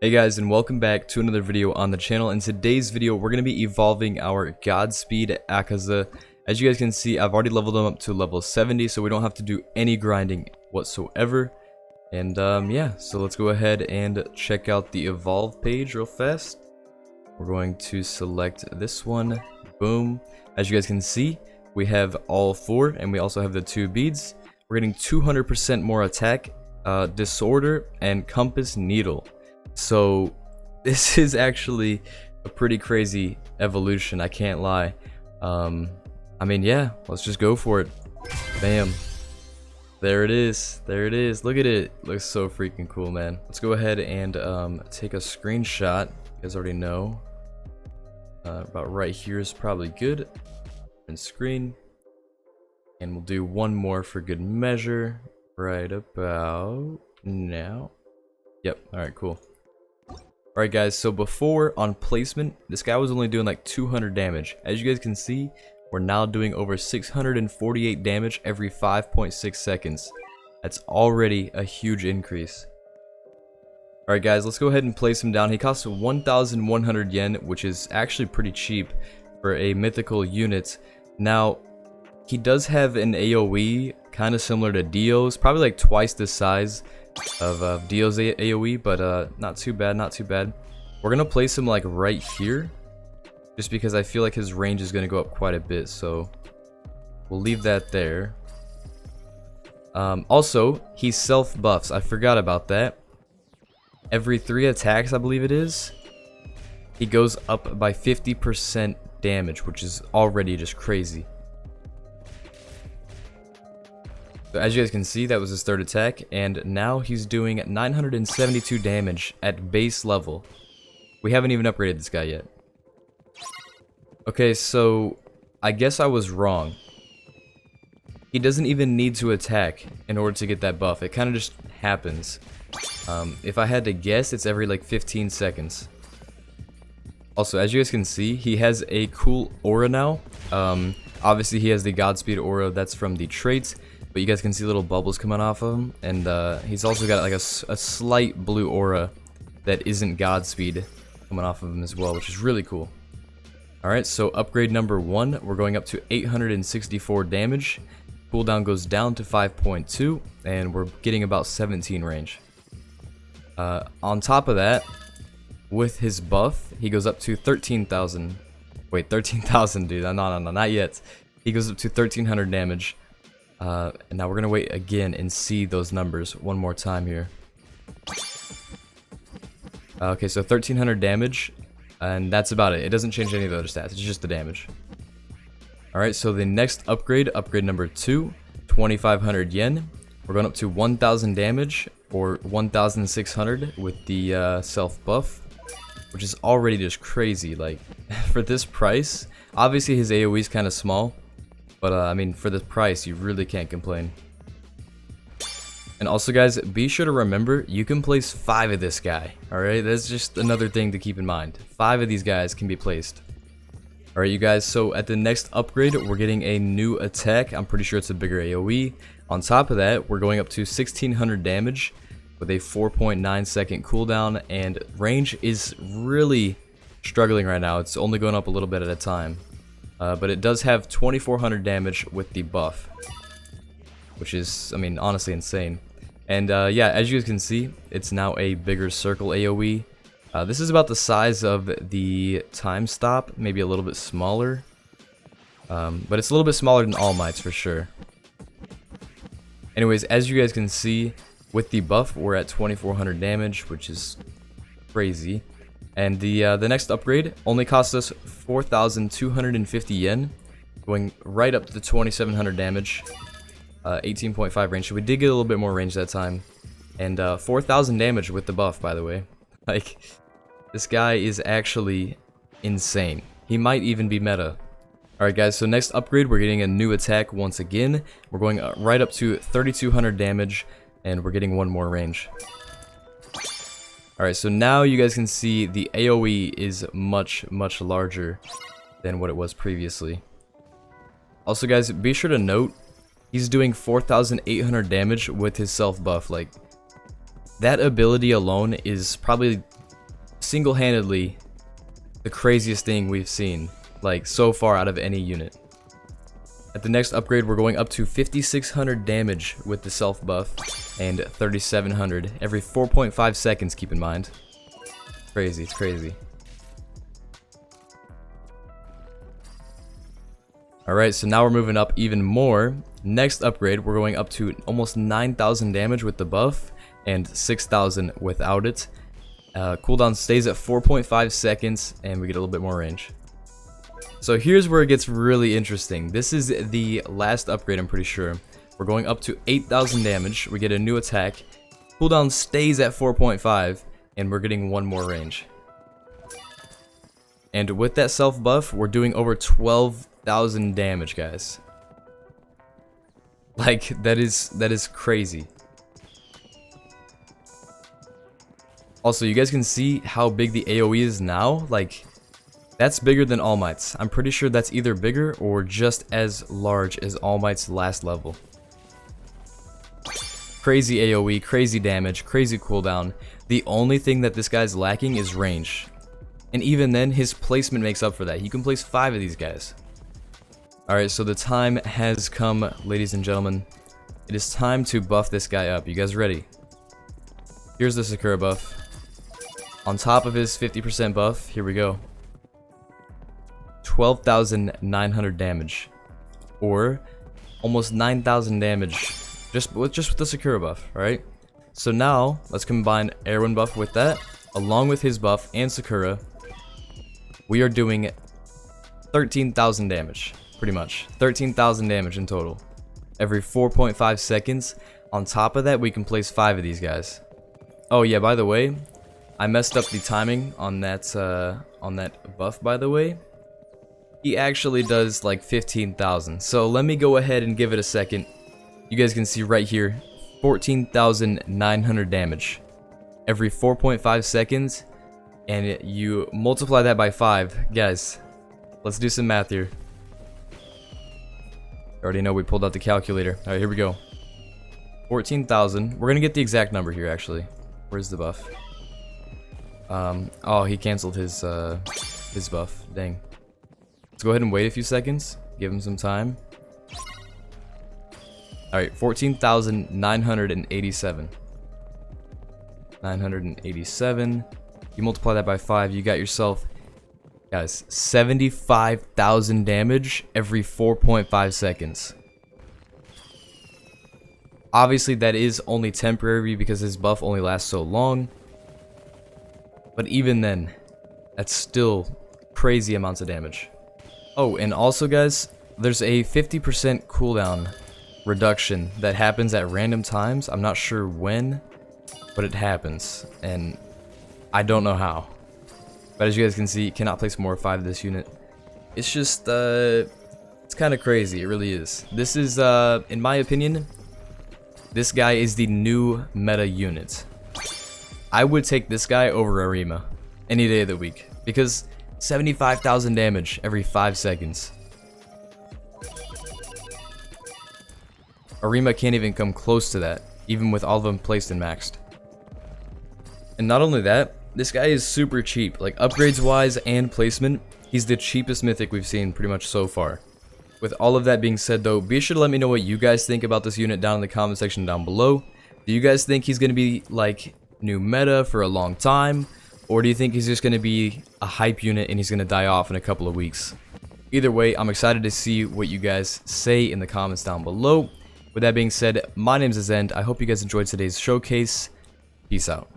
Hey guys, and welcome back to another video on the channel. In today's video, we're going to be evolving our Godspeed Akaza. As you guys can see, I've already leveled them up to level 70, so we don't have to do any grinding whatsoever. And yeah, so let's go ahead and check out the evolve page real fast. We're going to select this one. Boom. As you guys can see, we have all four, and we also have the 2 beads. We're getting 200% more attack, disorder, and compass needle. So this is actually a pretty crazy evolution, I can't lie. I mean, yeah, let's just go for it. Bam. There it is. There it is. Look at it. Looks so freaking cool, man. Let's go ahead and take a screenshot. You guys already know. About right here is probably good. And screen. And we'll do one more for good measure. Right about now. Yep. Alright, cool. Alright guys, so before on placement, this guy was only doing like 200 damage. As you guys can see, we're now doing over 648 damage every 5.6 seconds. That's already a huge increase. Alright guys, let's go ahead and place him down. He costs 1,100 yen, which is actually pretty cheap for a mythical unit. Now, he does have an AoE kind of similar to Dio's, probably like twice the size of Dio's AoE, but not too bad, not too bad. We're gonna place him like right here, just because I feel like his range is gonna go up quite a bit, so we'll leave that there. Also, he self buffs. I forgot about that. Every 3 attacks, I believe it is, he goes up by 50% damage, which is already just crazy. So as you guys can see, that was his 3rd attack, and now he's doing 972 damage at base level. We haven't even upgraded this guy yet. Okay, so I guess I was wrong. He doesn't even need to attack in order to get that buff. It kind of just happens. If I had to guess, it's every like 15 seconds. Also, as you guys can see, he has a cool aura now. Obviously, he has the Godspeed aura. That's from the traits. But you guys can see little bubbles coming off of him, and he's also got like a slight blue aura that isn't Godspeed coming off of him as well, which is really cool. Alright, so upgrade number 1, we're going up to 864 damage. Cooldown goes down to 5.2, and we're getting about 17 range. On top of that, with his buff, he goes up to 13,000. Wait, 13,000, dude. No, not yet. He goes up to 1,300 damage. And now we're gonna wait again and see those numbers one more time here. Okay, so 1,300 damage, and that's about it. It doesn't change any of the other stats, it's just the damage. Alright, so the next upgrade, upgrade number 2, 2,500 yen. We're going up to 1,000 damage, or 1,600 with the self buff, which is already just crazy. Like, for this price, obviously his AoE is kind of small. But, I mean, for the price, you really can't complain. And also, guys, be sure to remember, you can place 5 of this guy, alright? That's just another thing to keep in mind. 5 of these guys can be placed. Alright, you guys, so at the next upgrade, we're getting a new attack. I'm pretty sure it's a bigger AoE. On top of that, we're going up to 1,600 damage with a 4.9 second cooldown, and range is really struggling right now. It's only going up a little bit at a time. But it does have 2,400 damage with the buff, which is, I mean, honestly insane. And yeah, as you guys can see, it's now a bigger circle AoE. This is about the size of the time stop, maybe a little bit smaller. But it's a little bit smaller than All Might's for sure. Anyways, as you guys can see, with the buff, we're at 2,400 damage, which is crazy. And the next upgrade only cost us 4,250 yen, going right up to 2,700 damage, 18.5 range. So we did get a little bit more range that time, and 4,000 damage with the buff, by the way. Like, this guy is actually insane. He might even be meta. Alright guys, so next upgrade, we're getting a new attack once again. We're going right up to 3,200 damage, and we're getting one more range. Alright, so now you guys can see the AoE is much larger than what it was previously. Also guys, be sure to note, he's doing 4,800 damage with his self buff. Like, that ability alone is probably single-handedly the craziest thing we've seen, like, so far out of any unit. At the next upgrade, we're going up to 5600 damage with the self buff and 3700 every 4.5 seconds, keep in mind. Crazy, it's crazy. Alright, so now we're moving up even more. Next upgrade, we're going up to almost 9000 damage with the buff and 6000 without it. Cooldown stays at 4.5 seconds and we get a little bit more range. So here's where it gets really interesting. This is the last upgrade, I'm pretty sure. We're going up to 8000 damage. We get a new attack. Cooldown stays at 4.5 and we're getting one more range. And with that self buff, we're doing over 12,000 damage, guys. Like, that is crazy. Also, you guys can see how big the AoE is now. Like, that's bigger than All Might's. I'm pretty sure that's either bigger or just as large as All Might's last level. Crazy AoE, crazy damage, crazy cooldown. The only thing that this guy's lacking is range. And even then, his placement makes up for that. He can place 5 of these guys. Alright, so the time has come, ladies and gentlemen. It is time to buff this guy up. You guys ready? Here's the Sakura buff. On top of his 50% buff, here we go. 12,900 damage, or almost 9,000 damage just with the Sakura buff. Alright, so now let's combine Erwin buff with that, along with his buff and Sakura. We are doing 13,000 damage, pretty much 13,000 damage in total every 4.5 seconds. On top of that, we can place 5 of these guys. Oh yeah, by the way, I messed up the timing on that buff, by the way. He actually does like 15,000. So let me go ahead and give it a second. You guys can see right here, 14,900 damage every 4.5 seconds. And you multiply that by 5. Guys, let's do some math here. I already know we pulled out the calculator. Alright, here we go. 14,000. We're gonna get the exact number here, actually. Where's the buff? Oh, he canceled his buff. Dang. Let's go ahead and wait a few seconds. Give him some time. Alright, 14,987. 987. You multiply that by 5, you got yourself, guys, 75,000 damage every 4.5 seconds. Obviously, that is only temporary because his buff only lasts so long. But even then, that's still crazy amounts of damage. Oh, and also, guys, there's a 50% cooldown reduction that happens at random times. I'm not sure when, but it happens, and I don't know how. But as you guys can see, you cannot place more 5 of this unit. It's just, it's kind of crazy. It really is. This is, in my opinion, this guy is the new meta unit. I would take this guy over Arima any day of the week because 75,000 damage every 5 seconds. Arima can't even come close to that, even with all of them placed and maxed. And not only that, this guy is super cheap. Like, upgrades wise and placement, he's the cheapest mythic we've seen pretty much so far. With all of that being said though, be sure to let me know what you guys think about this unit down in the comment section down below. Do you guys think he's going to be like new meta for a long time? Or do you think he's just going to be a hype unit and he's going to die off in a couple of weeks? Either way, I'm excited to see what you guys say in the comments down below. With that being said, my name is Azend. I hope you guys enjoyed today's showcase. Peace out.